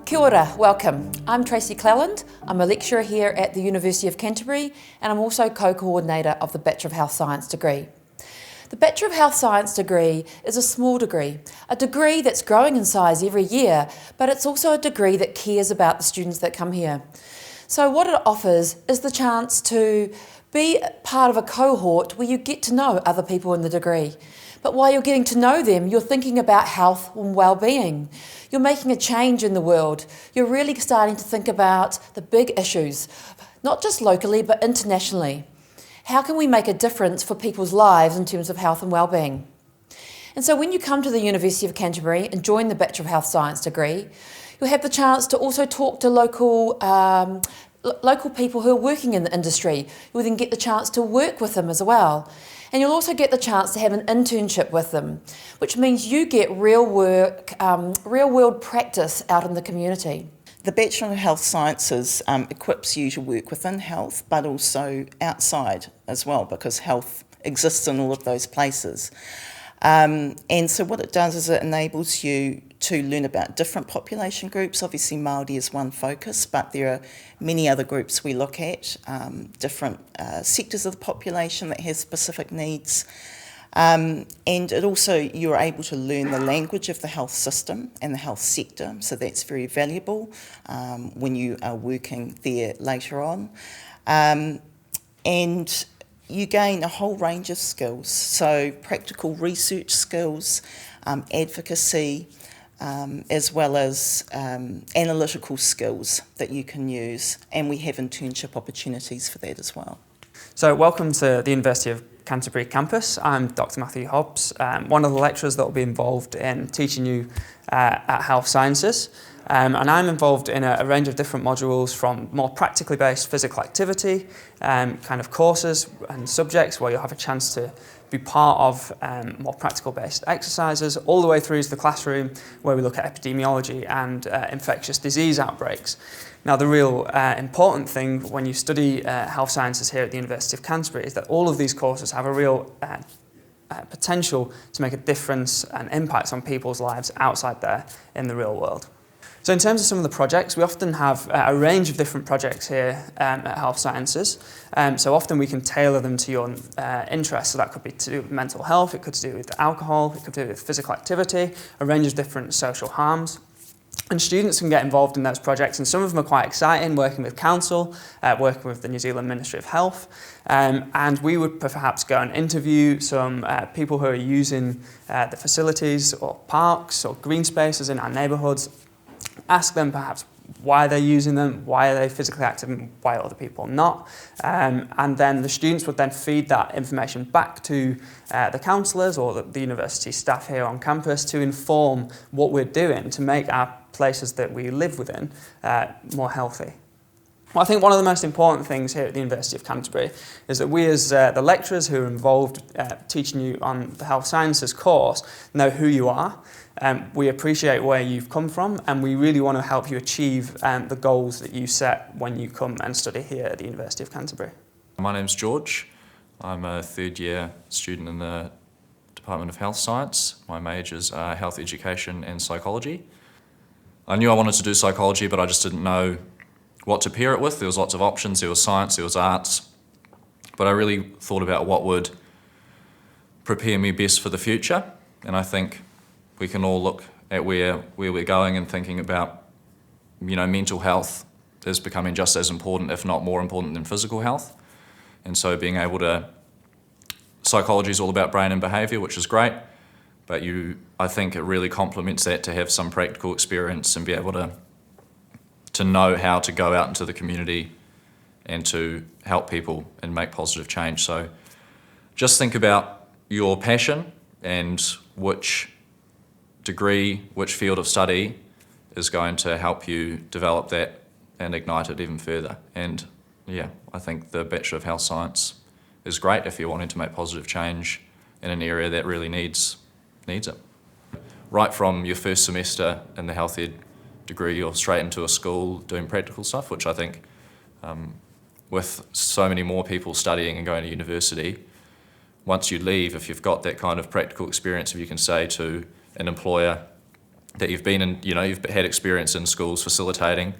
Kia ora, welcome. I'm Tracy Cleland. I'm a lecturer here at the University of Canterbury and I'm also co-coordinator of the Bachelor of Health Science degree. The Bachelor of Health Science degree is a small degree, a degree that's growing in size every year, but it's also a degree that cares about the students that come here. So what it offers is the chance to be part of a cohort where you get to know other people in the degree. But while you're getting to know them, you're thinking about health and well-being. You're making a change in the world. You're really starting to think about the big issues, not just locally, but internationally. How can we make a difference for people's lives in terms of health and well-being? And so when you come to the University of Canterbury and join the Bachelor of Health Science degree, you'll have the chance to also talk to local people who are working in the industry. You'll then get the chance to work with them as well. And you'll also get the chance to have an internship with them, which means you get real world practice out in the community. The Bachelor of Health Sciences equips you to work within health, but also outside as well, because health exists in all of those places. And so what it does is it enables you to learn about different population groups. Obviously Maori is one focus, but there are many other groups we look at, different sectors of the population that have specific needs. And it also, you're able to learn the language of the health system and the health sector, so that's very valuable when you are working there later on. And you gain a whole range of skills, so practical research skills, advocacy, as well as analytical skills that you can use, and we have internship opportunities for that as well. So welcome to the University of Canterbury campus. I'm Dr. Matthew Hobbs, one of the lecturers that will be involved in teaching you at Health Sciences. And I'm involved in a range of different modules, from more practically based physical activity, kind of courses and subjects where you'll have a chance to be part of more practical based exercises, all the way through to the classroom where we look at epidemiology and infectious disease outbreaks. Now the real important thing when you study health sciences here at the University of Canterbury is that all of these courses have a real potential to make a difference and impact on people's lives outside there in the real world. So in terms of some of the projects, we often have a range of different projects here at Health Sciences. So often we can tailor them to your interests. So that could be to do with mental health, it could do with alcohol, it could do with physical activity, a range of different social harms. And students can get involved in those projects, and some of them are quite exciting, working with council, working with the New Zealand Ministry of Health. And we would perhaps go and interview some people who are using the facilities or parks or green spaces in our neighbourhoods. Ask them perhaps why they're using them, why are they physically active and why are other people not. And then the students would then feed that information back to the counsellors or the university staff here on campus to inform what we're doing to make our places that we live within more healthy. Well, I think one of the most important things here at the University of Canterbury is that we as the lecturers who are involved teaching you on the Health Sciences course know who you are. We appreciate where you've come from, and we really want to help you achieve the goals that you set when you come and study here at the University of Canterbury. My name's George. I'm a third year student in the Department of Health Science. My majors are health education and psychology. I knew I wanted to do psychology, but I just didn't know what to pair it with. There was lots of options, there was science, there was arts, but I really thought about what would prepare me best for the future, and I think we can all look at where we're going and thinking about, mental health is becoming just as important, if not more important, than physical health. And so being able to, psychology is all about brain and behaviour, which is great, but I think it really complements that to have some practical experience and be able to know how to go out into the community and to help people and make positive change. So just think about your passion and which degree, which field of study is going to help you develop that and ignite it even further. And yeah, I think the Bachelor of Health Science is great if you're wanting to make positive change in an area that really needs it. Right from your first semester in the health ed degree, you're straight into a school doing practical stuff, which I think with so many more people studying and going to university, once you leave, if you've got that kind of practical experience, if you can say to an employer, that you've been in, you've had experience in schools facilitating,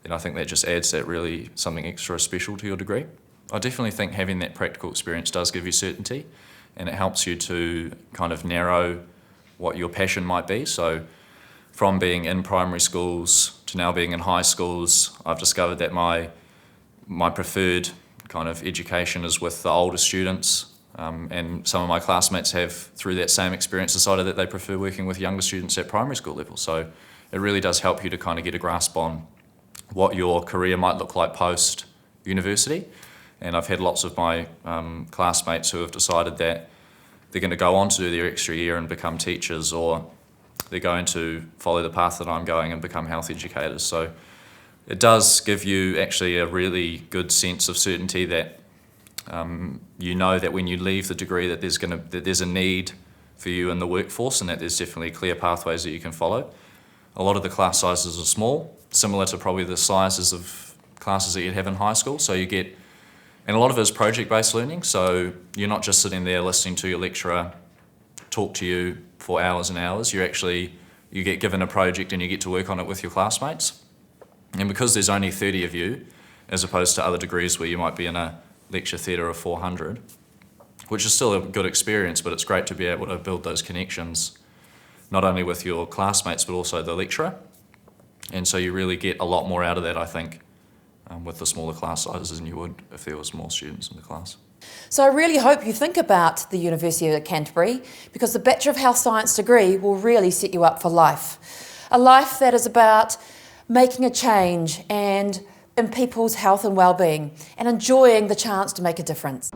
then I think that just adds that really something extra special to your degree. I definitely think having that practical experience does give you certainty, and it helps you to kind of narrow what your passion might be. So from being in primary schools to now being in high schools, I've discovered that my preferred kind of education is with the older students, and some of my classmates have, through that same experience, decided that they prefer working with younger students at primary school level. So it really does help you to kind of get a grasp on what your career might look like post-university. And I've had lots of my classmates who have decided that they're going to go on to do their extra year and become teachers, or they're going to follow the path that I'm going and become health educators. So it does give you actually a really good sense of certainty that you know that when you leave the degree that there's a need for you in the workforce, and that there's definitely clear pathways that you can follow. A lot of the class sizes are small, similar to probably the sizes of classes that you'd have in high school. So you get, and a lot of it is project-based learning, so you're not just sitting there listening to your lecturer talk to you for hours and hours. You get given a project and you get to work on it with your classmates. And because there's only 30 of you, as opposed to other degrees where you might be in a lecture theatre of 400, which is still a good experience, but it's great to be able to build those connections, not only with your classmates, but also the lecturer. And so you really get a lot more out of that, I think, with the smaller class sizes than you would if there was more students in the class. So I really hope you think about the University of Canterbury, because the Bachelor of Health Science degree will really set you up for life. A life that is about making a change and in people's health and well-being, and enjoying the chance to make a difference.